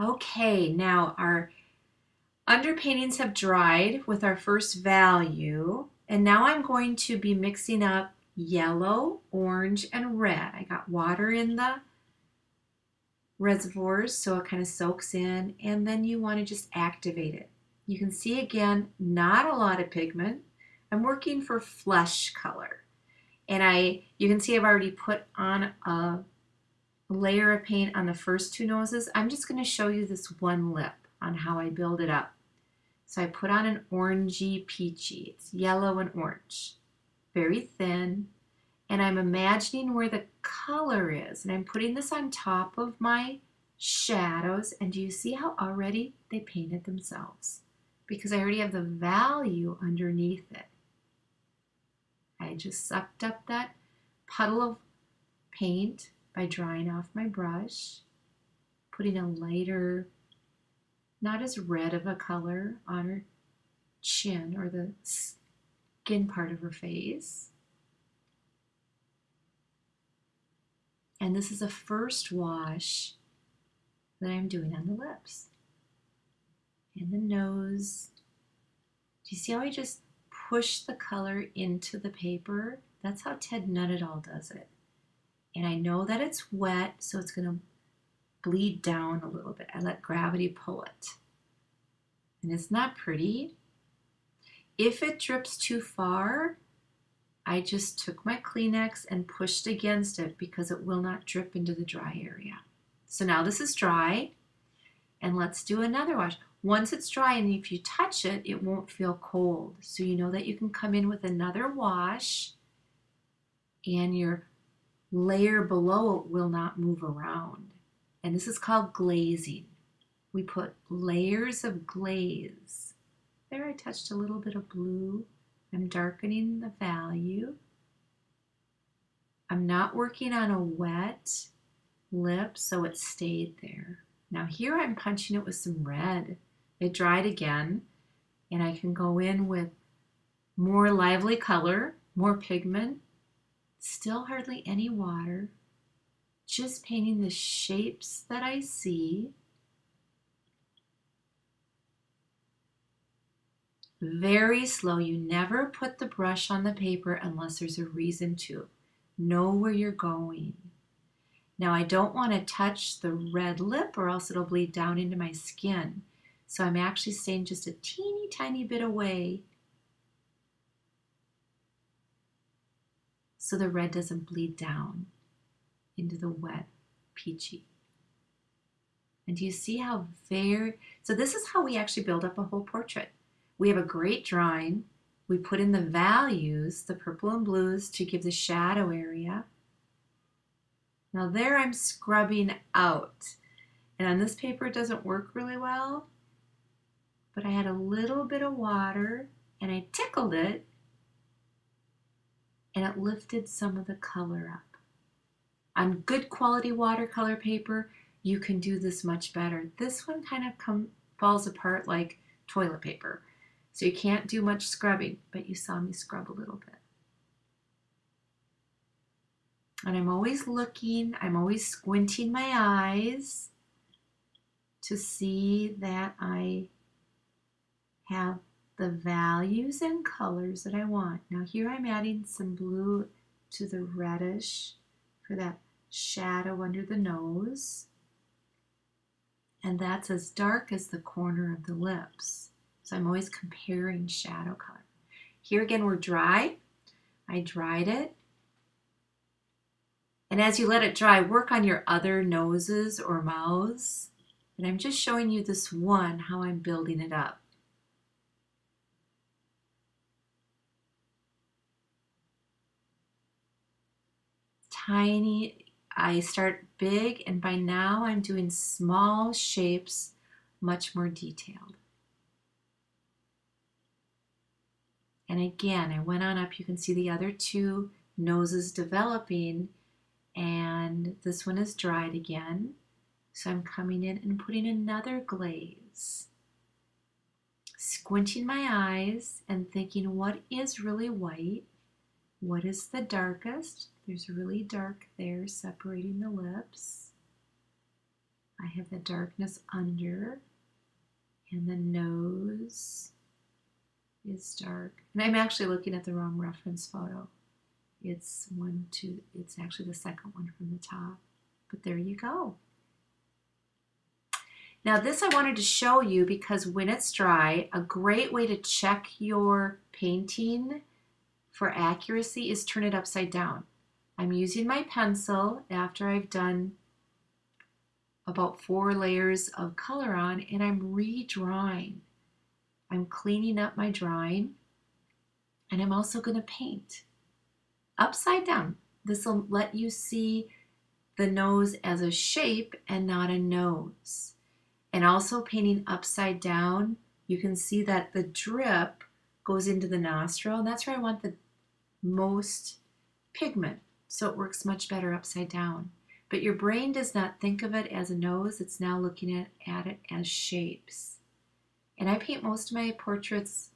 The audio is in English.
Okay, now our underpaintings have dried with our first value, and now I'm going to be mixing up yellow, orange, and red. I got water in the reservoirs so it kind of soaks in, and then you want to just activate it. You can see again, not a lot of pigment. I'm working for flesh color. And you can see I've already put on a layer of paint on the first two noses. I'm just going to show you this one lip on how I build it up. So I put on an orangey peachy. It's yellow and orange, very thin. And I'm imagining where the color is. And I'm putting this on top of my shadows. And do you see how already they painted themselves? Because I already have the value underneath it. I just sucked up that puddle of paint by drying off my brush, putting a lighter, not as red of a color on her chin or the skin part of her face. And this is a first wash that I'm doing on the lips and the nose. Do you see how I just push the color into the paper? That's how Ted Nuttall does it. And I know that it's wet, so it's going to bleed down a little bit. I let gravity pull it. And it's not pretty. If it drips too far, I just took my Kleenex and pushed against it because it will not drip into the dry area. So now this is dry, and let's do another wash. Once it's dry, and if you touch it, it won't feel cold. So you know that you can come in with another wash, and your layer below it will not move around. And this is called glazing. We put layers of glaze. There I touched a little bit of blue. I'm darkening the value. I'm not working on a wet lip, so it stayed there. Now here I'm punching it with some red. It dried again, and I can go in with more lively color, more pigment, still hardly any water, just painting the shapes that I see. Very slow. You never put the brush on the paper unless there's a reason to. Know where you're going. Now I don't want to touch the red lip or else it'll bleed down into my skin. So I'm actually staying just a teeny tiny bit away so the red doesn't bleed down into the wet peachy. And do you see how so this is how we actually build up a whole portrait. We have a great drawing. We put in the values, the purple and blues, to give the shadow area. Now there I'm scrubbing out. And on this paper it doesn't work really well, but I had a little bit of water and I tickled it and it lifted some of the color up. On good quality watercolor paper, you can do this much better. This one kind of falls apart like toilet paper. So you can't do much scrubbing, but you saw me scrub a little bit. And I'm always looking, I'm always squinting my eyes to see that I have the values and colors that I want. Now here I'm adding some blue to the reddish for that shadow under the nose. And that's as dark as the corner of the lips. So I'm always comparing shadow color. Here again, we're dry. I dried it. And as you let it dry, work on your other noses or mouths. And I'm just showing you this one, how I'm building it up. Tiny, I start big, and by now I'm doing small shapes, much more detailed. And again, I went on up, you can see the other two noses developing, and this one is dried again. So I'm coming in and putting another glaze. Squinting my eyes and thinking, what is really white? What is the darkest? There's really dark there separating the lips. I have the darkness under, and the nose is dark. And I'm actually looking at the wrong reference photo. It's it's actually the second one from the top. But there you go. Now this I wanted to show you because when it's dry, a great way to check your painting for accuracy is turn it upside down. I'm using my pencil after I've done about 4 layers of color on, and I'm redrawing. I'm cleaning up my drawing, and I'm also going to paint upside down. This will let you see the nose as a shape and not a nose. And also painting upside down, you can see that the drip goes into the nostril, and that's where I want the most pigment, so it works much better upside down. But your brain does not think of it as a nose, it's now looking at it as shapes. And I paint most of my portraits